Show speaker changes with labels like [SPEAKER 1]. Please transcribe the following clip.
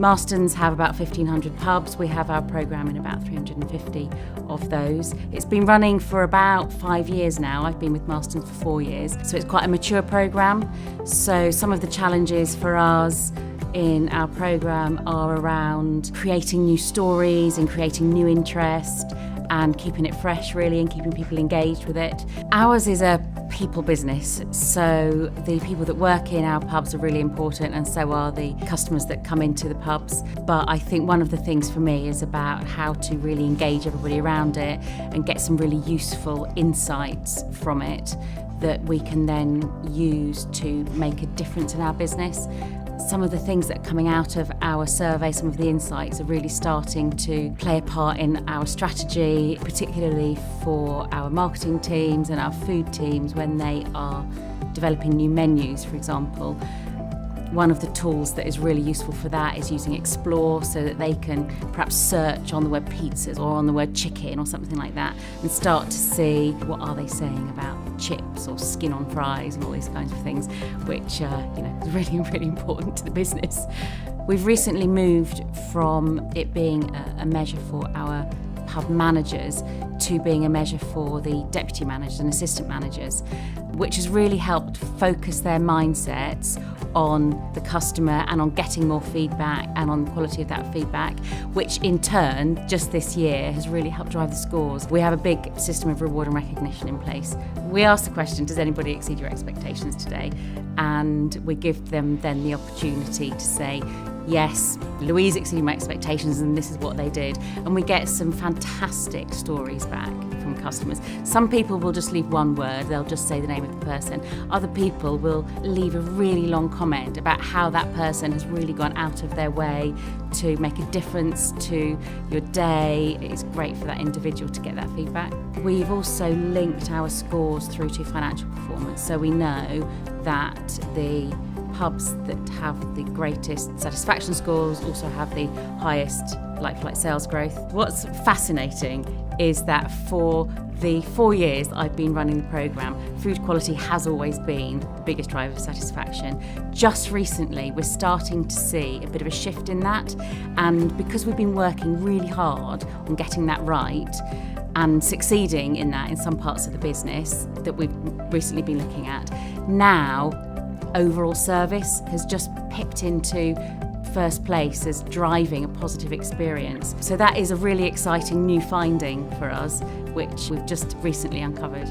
[SPEAKER 1] Marston's have about 1,500 pubs. We have our programme in about 350 of those. It's been running for about 5 years now. I've been with Marston's for 4 years, so it's quite a mature programme. So some of the challenges for us in our programme are around creating new stories and creating new interest and keeping it fresh really and keeping people engaged with it. Ours is a people business, so the people that work in our pubs are really important, and so are the customers that come into the pubs. But I think one of the things for me is about how to really engage everybody around it and get some really useful insights from it that we can then use to make a difference in our business. Some of the things that are coming out of our survey, some of the insights are really starting to play a part in our strategy, particularly for our marketing teams and our food teams when they are developing new menus, for example. One of the tools that is really useful for that is using Explore, so that they can perhaps search on the word pizzas or on the word chicken or something like that and start to see what are they saying about chips or skin on fries and all these kinds of things, which is really, really important to the business. We've recently moved from it being a measure for our pub managers to being a measure for the deputy managers and assistant managers, which has really helped focus their mindsets on the customer and on getting more feedback and on the quality of that feedback, which in turn, just this year, has really helped drive the scores. We have a big system of reward and recognition in place. We ask the question, does anybody exceed your expectations today? And we give them then the opportunity to say, yes, Louise exceeded my expectations and this is what they did. And we get some fantastic stories back from customers. Some people will just leave one word, they'll just say the name of the person. Other people will leave a really long comment about how that person has really gone out of their way to make a difference to your day. It's great for that individual to get that feedback. We've also linked our scores through to financial performance, so we know that the pubs that have the greatest satisfaction scores also have the highest like-for-like sales growth. What's fascinating is that for the 4 years I've been running the programme, food quality has always been the biggest driver of satisfaction. Just recently we're starting to see a bit of a shift in that, and because we've been working really hard on getting that right and succeeding in that in some parts of the business that we've recently been looking at, now overall service has just picked into first place as driving a positive experience. So that is a really exciting new finding for us, which we've just recently uncovered.